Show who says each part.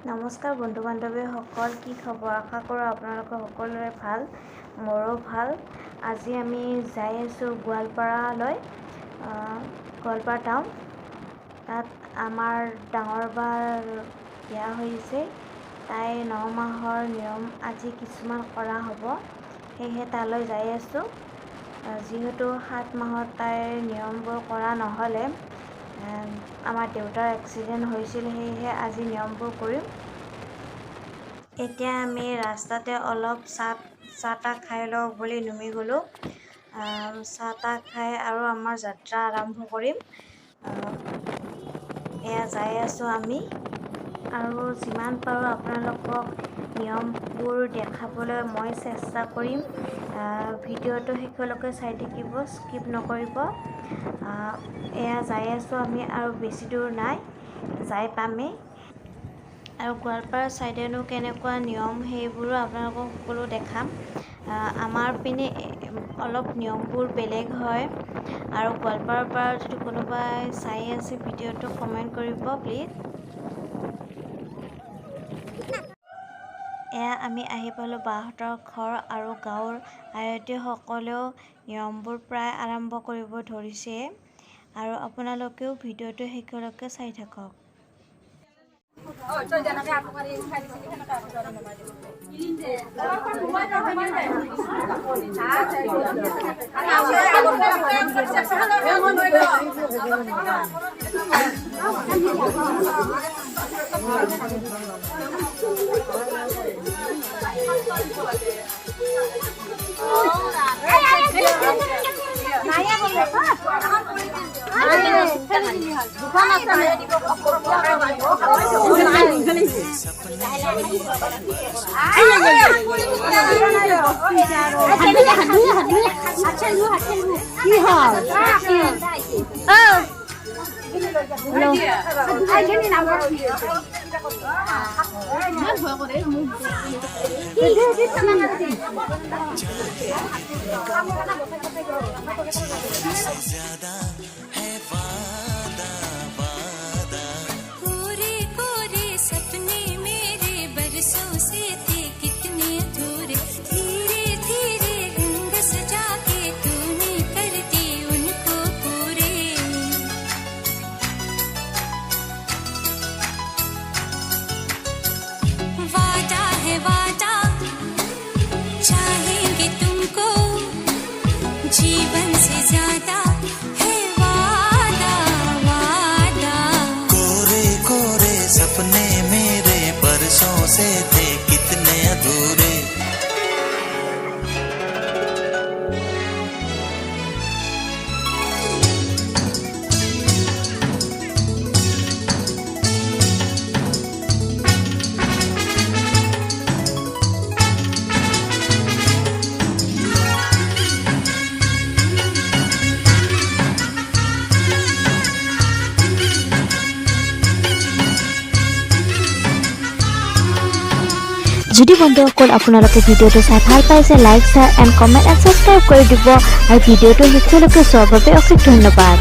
Speaker 1: নমস্কাৰ বন্ধু বান্ধৱীসকল, কি খবৰ? আশা কৰোঁ আপোনালোকৰ সকলোৰে ভাল, মোৰো ভাল। আজি আমি যাই আছোঁ গোৱালপাৰালৈ, গোৱালপাৰা টাউন। তাত আমাৰ ডাঙৰ বাৰ বিয়া হৈছে। তাইৰ 9 মাহৰ নিয়ম আজি কিছুমান কৰা হ'ব, সেয়েহে তালৈ যাই আছোঁ। যিহেতু 7 মাহত তাইৰ নিয়মবোৰ কৰা নহ'লে, আমাৰ দেউতাৰ এক্সিডেণ্ট হৈছিল, সেয়েহে আজি নিয়মবোৰ কৰিম। এতিয়া আমি ৰাস্তাতে অলপ চাহ তাহ খাই লওঁ বুলি নুমি গ'লোঁ। চাহ তাহ খাই আৰু আমাৰ যাত্ৰা আৰম্ভ কৰিম। এয়া যাই আছোঁ আমি, আৰু যিমান পাৰোঁ আপোনালোকক নিয়মবোৰ দেখাবলৈ মই চেষ্টা কৰিম। ভিডিঅ'টো শেষলৈকে চাই থাকিব, স্কিপ নকৰিব। এয়া যাই আছোঁ আমি, আৰু বেছি দূৰ নাই, যাই পামেই। আৰু গোৱালপাৰা ছাইডেনো কেনেকুৱা নিয়ম সেইবোৰো আপোনালোকক সকলো দেখাম। আমাৰ পিনে অলপ নিয়মবোৰ বেলেগ হয়। আৰু গোৱালপাৰাৰ পৰা যদি কোনোবাই চাই আছে ভিডিঅ'টো, কমেণ্ট কৰিব প্লিজ। এয়া আমি আহি পালোঁ বাহঁতৰ ঘৰ, আৰু গাঁৱৰ আয়তীসকলেও নিয়মবোৰ প্ৰায় আৰম্ভ কৰিব ধৰিছে, আৰু আপোনালোকেও ভিডিঅ'টো শেষলৈকে চাই থাকক।
Speaker 2: कोरे कोरे सपने मेरे बरसों से थे कितने अधूरे, धीरे धीरे रंग सजा के तूने कर दी उनको पूरे। वादा है वादा, चाहेंगे तुमको जीवन से ज्यादा है वादा वादा।
Speaker 3: कोरे कोरे सपने मेरे बरसों से थे कितने अधूरे।
Speaker 4: যদি বন্ধুসকল আপোনালোকে ভিডিঅ'টো চাই ভাল পাইছে, like, share and comment and subscribe কৰি দিব, আৰু ভিডিঅ'টো শেষলৈকে চোৱাৰ বাবে অশেষ ধন্যবাদ।